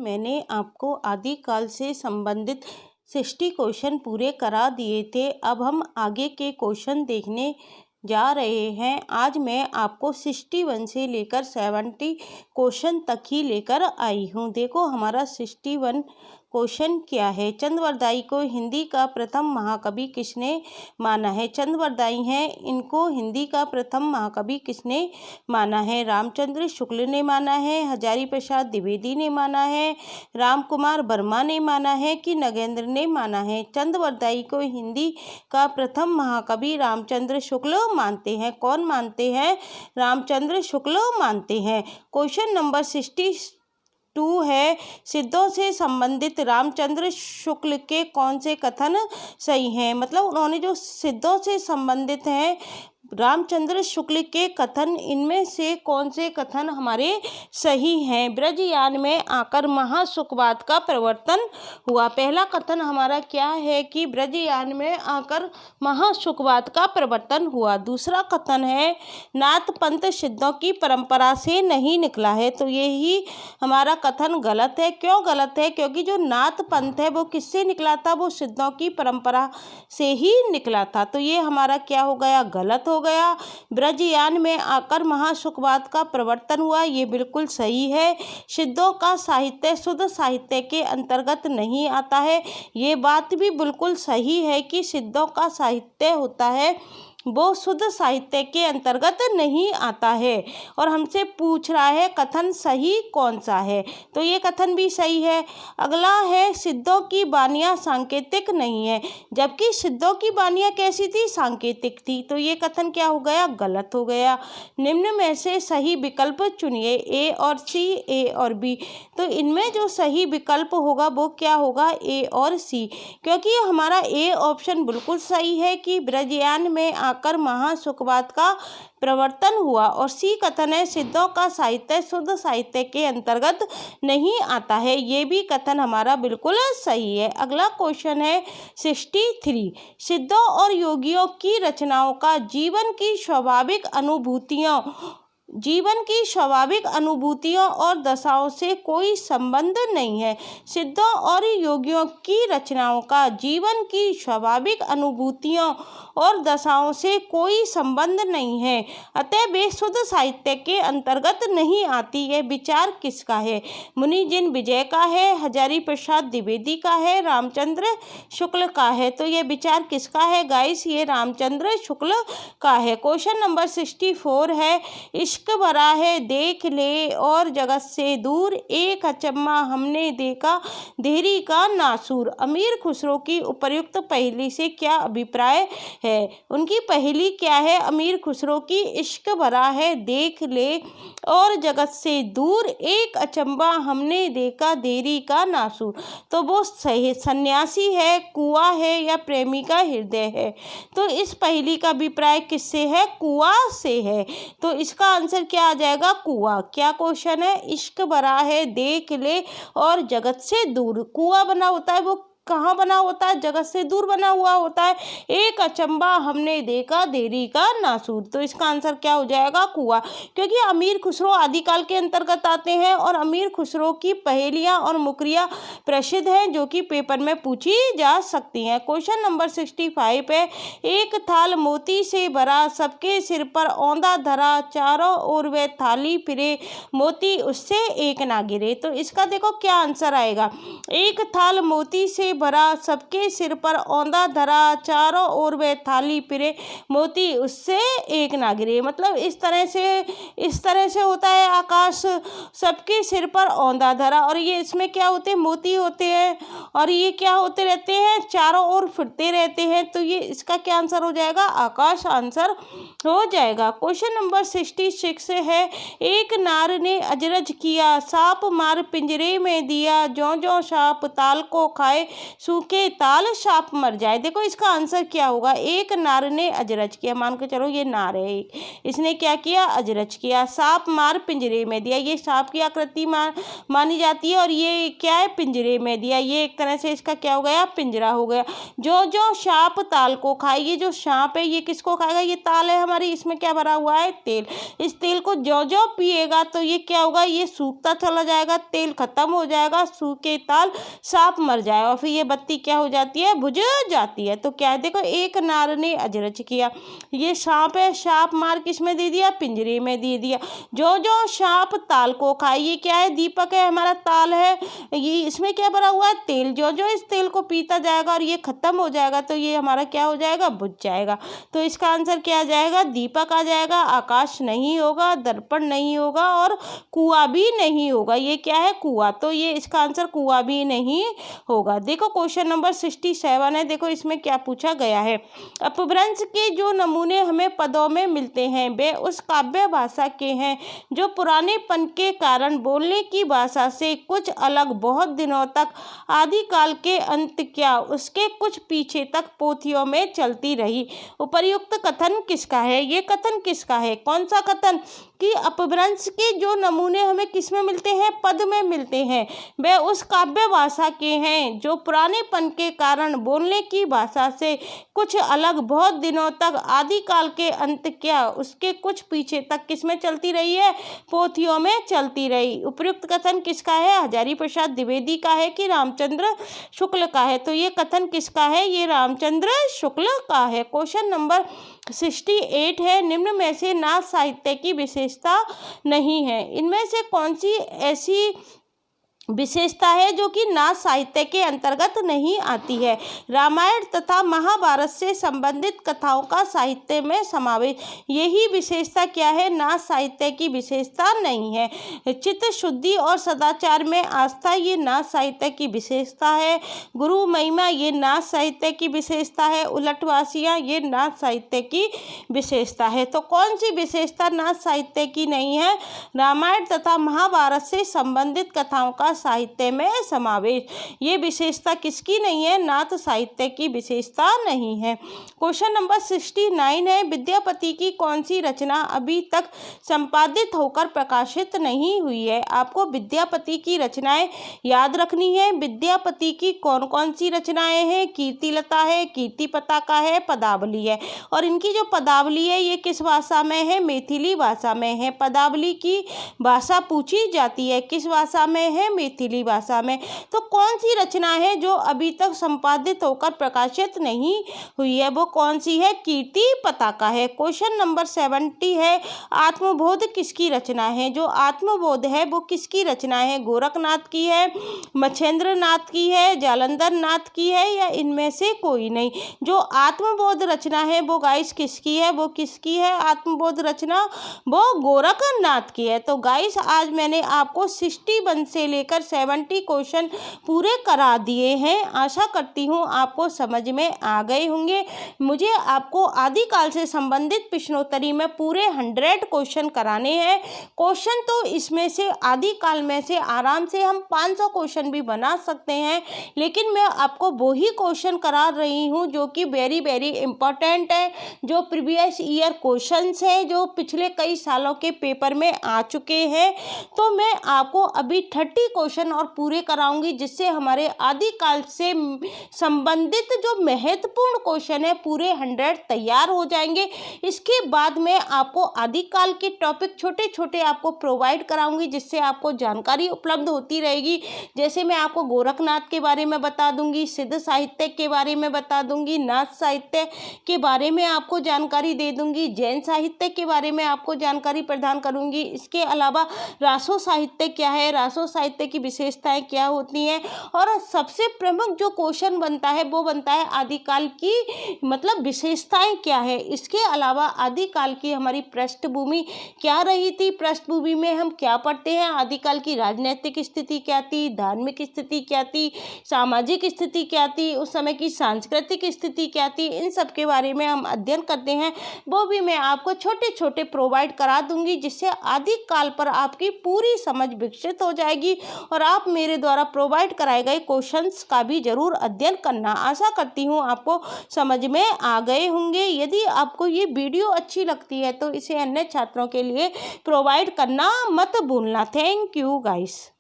मैंने आपको आदिकाल से संबंधित 60 क्वेश्चन पूरे करा दिए थे। अब हम आगे के क्वेश्चन देखने जा रहे हैं। आज मैं आपको 61 से लेकर 70 क्वेश्चन तक ही लेकर आई हूँ। देखो हमारा 61 क्वेश्चन क्या है। चंद्रवरदाई को हिंदी का प्रथम महाकवि किसने माना है। चंद्रवरदाई हैं, इनको हिंदी का प्रथम महाकवि किसने माना है। रामचंद्र शुक्ल ने माना है, हजारी प्रसाद द्विवेदी ने माना है, राम कुमार वर्मा ने माना है कि नगेंद्र ने माना है। चंद्रवरदाई को हिंदी का प्रथम महाकवि रामचंद्र शुक्ल मानते हैं। कौन मानते हैं? रामचंद्र शुक्ल मानते हैं। क्वेश्चन नंबर 62 है, सिद्धों से संबंधित रामचंद्र शुक्ल के कौन से कथन सही हैं। मतलब उन्होंने जो सिद्धों से संबंधित हैं रामचंद्र शुक्ल के कथन, इनमें से कौन से कथन हमारे सही हैं। ब्रजयान में आकर महासुखवाद का प्रवर्तन हुआ। पहला कथन हमारा क्या है कि ब्रजयान में आकर महासुखवाद का प्रवर्तन हुआ। दूसरा कथन है नाथ पंथ सिद्धों की परंपरा से नहीं निकला है। तो यही हमारा कथन गलत है। क्यों गलत है? क्योंकि जो नाथ पंथ है वो किससे निकला था? वो सिद्धों की परंपरा से ही निकला था। तो ये हमारा क्या हो गया? गलत हो गया। ब्रजयान में आकर महासुखवाद का प्रवर्तन हुआ, ये बिल्कुल सही है। सिद्धों का साहित्य शुद्ध साहित्य के अंतर्गत नहीं आता है, ये बात भी बिल्कुल सही है कि सिद्धों का साहित्य होता है वो शुद्ध साहित्य के अंतर्गत नहीं आता है। और हमसे पूछ रहा है कथन सही कौन सा है, तो ये कथन भी सही है। अगला है सिद्धों की वानियाँ सांकेतिक नहीं है, जबकि सिद्धों की वानियाँ कैसी थी? सांकेतिक थी। तो ये कथन क्या हो गया? गलत हो गया। निम्न में से सही विकल्प चुनिए, ए और सी, ए और बी। तो इनमें जो सही विकल्प होगा वो क्या होगा? ए और सी, क्योंकि हमारा ए ऑप्शन बिल्कुल सही है कि ब्रजयान में आकर महासुखवाद का प्रवर्तन हुआ। और सी कथन है सिद्धों का साहित्य शुद्ध साहित्य के अंतर्गत नहीं आता है, ये भी कथन हमारा बिल्कुल सही है। अगला क्वेश्चन है 63, सिद्धों और योगियों की रचनाओं का जीवन की स्वाभाविक अनुभूतियों और दशाओं से कोई संबंध नहीं है। सिद्धों और योगियों की रचनाओं का जीवन की स्वाभाविक अनुभूतियों और दशाओं से कोई संबंध नहीं है, अतः वे शुद्ध साहित्य के अंतर्गत नहीं आती है। विचार किसका है? मुनि जिन विजय का है, हजारी प्रसाद द्विवेदी का है, रामचंद्र शुक्ल का है। तो ये विचार किसका है गाइस? ये रामचंद्र शुक्ल का है। क्वेश्चन नंबर 64 है, इश्क भरा है देख ले और जगत से दूर, एक अचम्मा हमने देखा देहरी का नासूर। अमीर खुसरो की उपर्युक्त पहेली से क्या अभिप्राय है? उनकी पहेली क्या है अमीर खुसरो की? इश्क भरा है देख ले और जगत से दूर, एक अचंबा हमने देखा देहरी का नासूर। तो वो सही सन्यासी है, कुआं है या प्रेमी का हृदय है? तो इस पहेली का अभिप्राय किससे है? कुआं से है। तो इसका आंसर क्या आ जाएगा? कुआं। क्या क्वेश्चन है? इश्क भरा है देख ले और जगत से दूर। कुआं बना होता है वो कहाँ बना होता है? जगत से दूर बना हुआ होता है। एक अचंबा हमने देखा देहरी का नासूर। तो इसका आंसर क्या हो जाएगा? कुआं। क्योंकि अमीर खुसरो आदिकाल के अंतर्गत आते हैं और अमीर खुसरो की पहेलियां और मुकरियां प्रसिद्ध हैं जो कि पेपर में पूछी जा सकती हैं। क्वेश्चन नंबर 65 है, एक थाल मोती से भरा सबके सिर पर औंधा धरा, चारों ओर वह थाली फिरे मोती उससे एक ना गिरे। तो इसका देखो क्या आंसर आएगा। एक थाल मोती से भरा सबके सिर पर औंधा धरा, चारों ओर वह थाली फिरे मोती उससे एक ना गिरे। मतलब इस तरह से होता है आकाश सबके सिर पर औंधा धरा, और ये इसमें क्या होते हैं? मोती होते हैं, और ये क्या होते रहते हैं? चारों ओर फिरते रहते हैं। तो ये इसका क्या आंसर हो जाएगा? आकाश आंसर हो जाएगा। क्वेश्चन नंबर 66 है, एक नार ने अजरज किया, सांप मार पिंजरे में दिया, ज्यों ज्यों सांप ताल को खाए, सूखे ताल साप मर जाए। देखो इसका आंसर क्या होगा, एक नार ने अजरच किया, मान के चलो ये नार है, इसने क्या किया, अजरच किया। सांप मार पिंजरे में दिया, ये सांप की आकृति मानी जाती है और ये क्या है, पिंजरे में दिया, ये एक तरह से इसका क्या हो गया, पिंजरा हो गया। जो जो सांप ताल को खाए, ये जो सांप है ये किसको खाएगा, ये ताल है हमारी, इसमें क्या भरा हुआ है, तेल। इस तेल को जो जो पिएगा तो ये क्या होगा, ये सूखता चला जाएगा, तेल खत्म हो जाएगा, सूखे ताल सांप मर जाए और फिर ये बत्ती क्या हो जाती है, बुझ जाती है। तो क्या है, देखो एक नार ने अजरच किया, ये सांप है, सांप मार किस में दे दिया, पिंजरे में दे दिया। जो जो सांप ताल को खाए, ये क्या है, दीपक है हमारा, ताल है, ये इसमें क्या भरा हुआ है, तेल। जो जो इस तेल को पीता जाएगा और ये खत्म हो जाएगा तो ये हमारा क्या हो जाएगा, बुझ जाएगा। तो इसका आंसर क्या आ जाएगा, दीपक आ जाएगा, आकाश नहीं होगा, दर्पण नहीं होगा और कुआं भी नहीं होगा। ये क्या है, कुआं, तो ये इसका आंसर कुआं भी नहीं होगा। देखो क्वेश्चन नंबर 67 है, देखो इसमें क्या पूछा गया है। अपभ्रंश के जो नमूने हमें पदों में मिलते हैं वे उस काव्य भाषा के हैं जो पुरानेपन के कारण बोलने की भाषा से कुछ अलग, बहुत दिनों तक, आदिकाल के अंत क्या उसके कुछ पीछे तक पोथियों में चलती रही। उपर्युक्त कथन किसका है, ये कथन किसका है, कौन सा कथन, कि अपभ्रंश के जो नमूने हमें किस में मिलते हैं, पद में मिलते हैं, वे उस काव्य भाषा के हैं जो पुरानेपन के कारण बोलने की भाषा से कुछ अलग, बहुत दिनों तक, आदिकाल के अंत क्या उसके कुछ पीछे तक किस में चलती रही है, पोथियों में चलती रही। उपयुक्त कथन किसका है, हजारी प्रसाद द्विवेदी का है कि रामचंद्र शुक्ल का है, तो ये कथन किसका है, ये रामचंद्र शुक्ल का है। क्वेश्चन नंबर 68 है, निम्न में से नाथ साहित्य की विशेषता नहीं है, इनमें से कौन सी ऐसी विशेषता है जो कि नाथ साहित्य के अंतर्गत नहीं आती है। रामायण तथा महाभारत से संबंधित कथाओं का साहित्य में समावेश, यही विशेषता क्या है, नाथ साहित्य की विशेषता नहीं है। चित्त शुद्धि और सदाचार में आस्था, ये नाथ साहित्य की विशेषता है। गुरु महिमा, ये नाथ साहित्य की विशेषता है। उलटवासियाँ, ये नाथ साहित्य की विशेषता है। तो कौन सी विशेषता नाथ साहित्य की नहीं है, रामायण तथा महाभारत से संबंधित कथाओं का साहित्य में समावेश, ये विशेषता किसकी नहीं है, नाथ साहित्य की विशेषता नहीं है। क्वेश्चन नंबर 69 है, विद्यापति की कौन सी रचना अभी तक संपादित होकर प्रकाशित नहीं हुई है। आपको विद्यापति की रचनाएं याद रखनी है। विद्यापति की कौन कौन सी रचनाएं हैं, कीर्तिलता है, कीर्ति पताका है, पदावली है। और इनकी जो पदावली है ये किस भाषा में है, मैथिली भाषा में है। पदावली की भाषा पूछी जाती है, किस भाषा में है, मैथिली भाषा में। तो कौन सी रचना है जो अभी तक संपादित होकर प्रकाशित नहीं हुई है, वो कौन सी है, कीर्ति पताका है। क्वेश्चन नंबर 70 है, आत्मबोध किसकी रचना है, जो आत्मबोध है वो किसकी रचना है, गोरखनाथ की है, मच्छेंद्र नाथ की है, जालंधर नाथ की है, या इनमें से कोई नहीं। जो आत्मबोध रचना है वो गाइस किसकी है, वो किसकी है आत्मबोध रचना, वो गोरखनाथ की है। तो गाइस आज मैंने आपको 61 से लेकर 70 क्वेश्चन पूरे करा दिए हैं। आशा करती हूँ आपको समझ में आ गए होंगे। मुझे आपको आदिकाल से संबंधित प्रश्नोत्तरी में पूरे 100 क्वेश्चन कराने हैं। क्वेश्चन तो इसमें से आदिकाल में से आराम से हम 500 क्वेश्चन भी बना सकते हैं, लेकिन मैं आपको वही क्वेश्चन करा रही हूँ जो कि वेरी वेरी इंपॉर्टेंट है, जो प्रीवियस ईयर क्वेश्चंस हैं, जो पिछले कई सालों के पेपर में आ चुके हैं। तो मैं आपको अभी 30 क्वेश्चन और पूरे कराऊंगी, जिससे हमारे आदिकाल से संबंधित जो महत्वपूर्ण क्वेश्चन है पूरे 100 तैयार हो जाएंगे। इसके बाद मैं आपको आदिकाल के टॉपिक छोटे छोटे आपको प्रोवाइड कराऊंगी, जिससे आपको जानकारी उपलब्ध होती रहेगी। जैसे मैं आपको गोरखनाथ के बारे में बता दूंगी, सिद्ध साहित्य के बारे में बता दूंगी, नाथ साहित्य के बारे में आपको जानकारी दे दूंगी, जैन साहित्य के बारे में आपको जानकारी प्रदान करूंगी। इसके अलावा रासो साहित्य क्या है, रासो साहित्य की विशेषताएं क्या होती हैं, और सबसे प्रमुख जो क्वेश्चन बनता है वो बनता है आदिकाल की मतलब विशेषताएं क्या है। इसके अलावा आदिकाल की हमारी पृष्ठभूमि क्या रही थी, पृष्ठभूमि में हम क्या पढ़ते हैं, आदिकाल की राजनीतिक स्थिति क्या थी, धार्मिक स्थिति क्या थी, सामाजिक स्थिति क्या थी, उस समय की सांस्कृतिक स्थिति क्या थी, इन सब के बारे में हम अध्ययन करते हैं। वो भी मैं आपको छोटे छोटे प्रोवाइड करा दूंगी, जिससे आदिकाल पर आपकी पूरी समझ विकसित हो जाएगी और आप मेरे द्वारा प्रोवाइड कराए गए क्वेश्चंस का भी ज़रूर अध्ययन करना। आशा करती हूँ आपको समझ में आ गए होंगे। यदि आपको ये वीडियो अच्छी लगती है तो इसे अन्य छात्रों के लिए प्रोवाइड करना मत भूलना। Thank you guys.